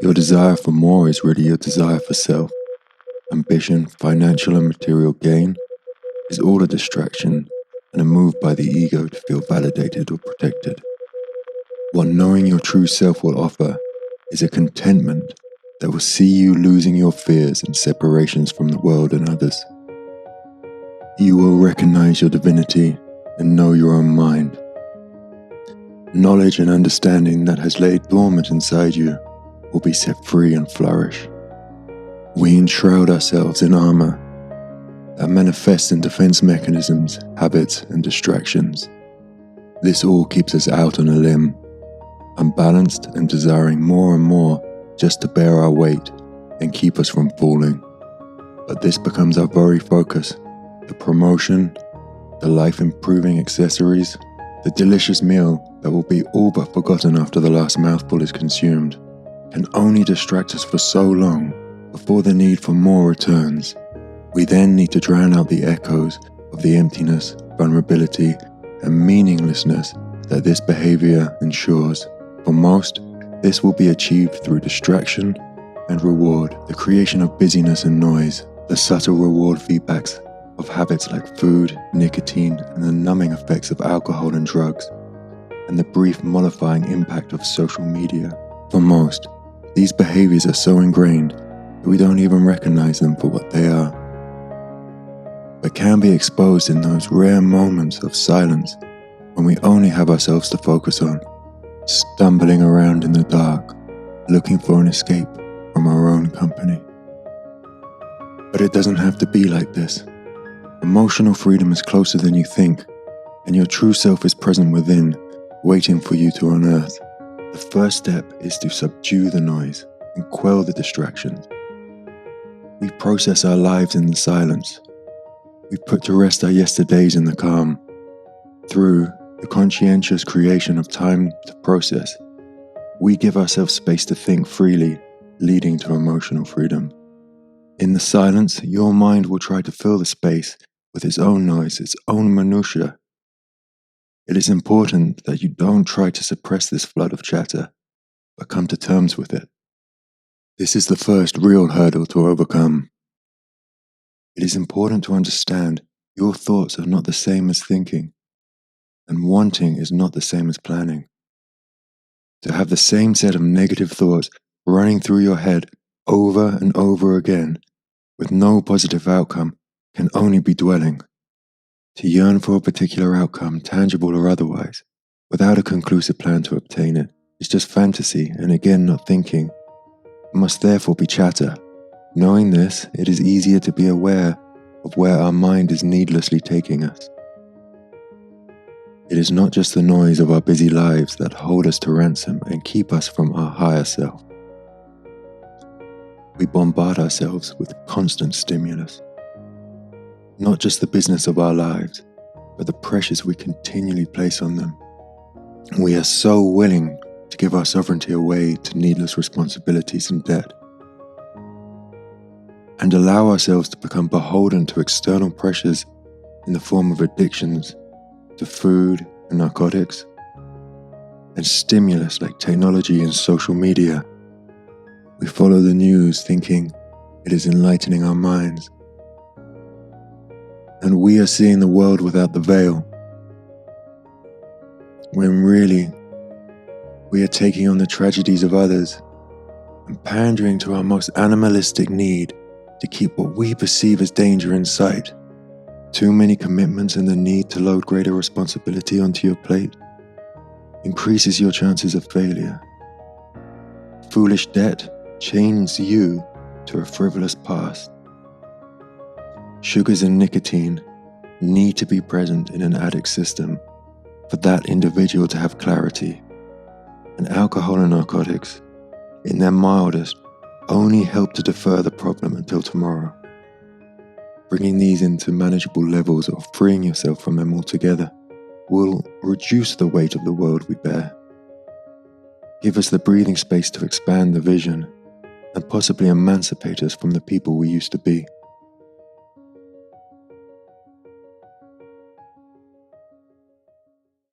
Your desire for more is really your desire for self. Ambition, financial and material gain is all a distraction and a move by the ego to feel validated or protected. What knowing your true self will offer is a contentment that will see you losing your fears and separations from the world and others. You will recognize your divinity and know your own mind. Knowledge and understanding that has laid dormant inside you will be set free and flourish. We enshroud ourselves in armor that manifests in defense mechanisms, habits, and distractions. This all keeps us out on a limb, unbalanced and desiring more and more just to bear our weight and keep us from falling. But this becomes our very focus. The promotion, the life-improving accessories, the delicious meal that will be all but forgotten after the last mouthful is consumed, can only distract us for so long before the need for more returns. We then need to drown out the echoes of the emptiness, vulnerability, and meaninglessness that this behavior ensures. For most, this will be achieved through distraction and reward, the creation of busyness and noise, the subtle reward feedbacks of habits like food, nicotine, and the numbing effects of alcohol and drugs, and the brief mollifying impact of social media. For most, these behaviors are so ingrained that we don't even recognize them for what they are, but can be exposed in those rare moments of silence when we only have ourselves to focus on, stumbling around in the dark, looking for an escape from our own company. But it doesn't have to be like this. Emotional freedom is closer than you think, and your true self is present within, waiting for you to unearth. The first step is to subdue the noise and quell the distractions. We process our lives in the silence. We put to rest our yesterdays in the calm. Through the conscientious creation of time to process, we give ourselves space to think freely, leading to emotional freedom. In the silence, your mind will try to fill the space with its own noise, its own minutiae. It is important that you don't try to suppress this flood of chatter, but come to terms with it. This is the first real hurdle to overcome. It is important to understand your thoughts are not the same as thinking, and wanting is not the same as planning. To have the same set of negative thoughts running through your head over and over again, with no positive outcome, can only be dwelling. To yearn for a particular outcome, tangible or otherwise, without a conclusive plan to obtain it, is just fantasy and again not thinking. It must therefore be chatter. Knowing this, it is easier to be aware of where our mind is needlessly taking us. It is not just the noise of our busy lives that hold us to ransom and keep us from our higher self. We bombard ourselves with constant stimulus. Not just the business of our lives, but the pressures we continually place on them. We are so willing to give our sovereignty away to needless responsibilities and debt, and allow ourselves to become beholden to external pressures in the form of addictions to food and narcotics, and stimulus like technology and social media. We follow the news thinking it is enlightening our minds, and we are seeing the world without the veil, when really we are taking on the tragedies of others and pandering to our most animalistic need to keep what we perceive as danger in sight. Too many commitments and the need to load greater responsibility onto your plate increases your chances of failure. Foolish debt chains you to a frivolous past. Sugars and nicotine need to be present in an addict system for that individual to have clarity. And alcohol and narcotics, in their mildest, only help to defer the problem until tomorrow. Bringing these into manageable levels or freeing yourself from them altogether will reduce the weight of the world we bear. Give us the breathing space to expand the vision and possibly emancipate us from the people we used to be.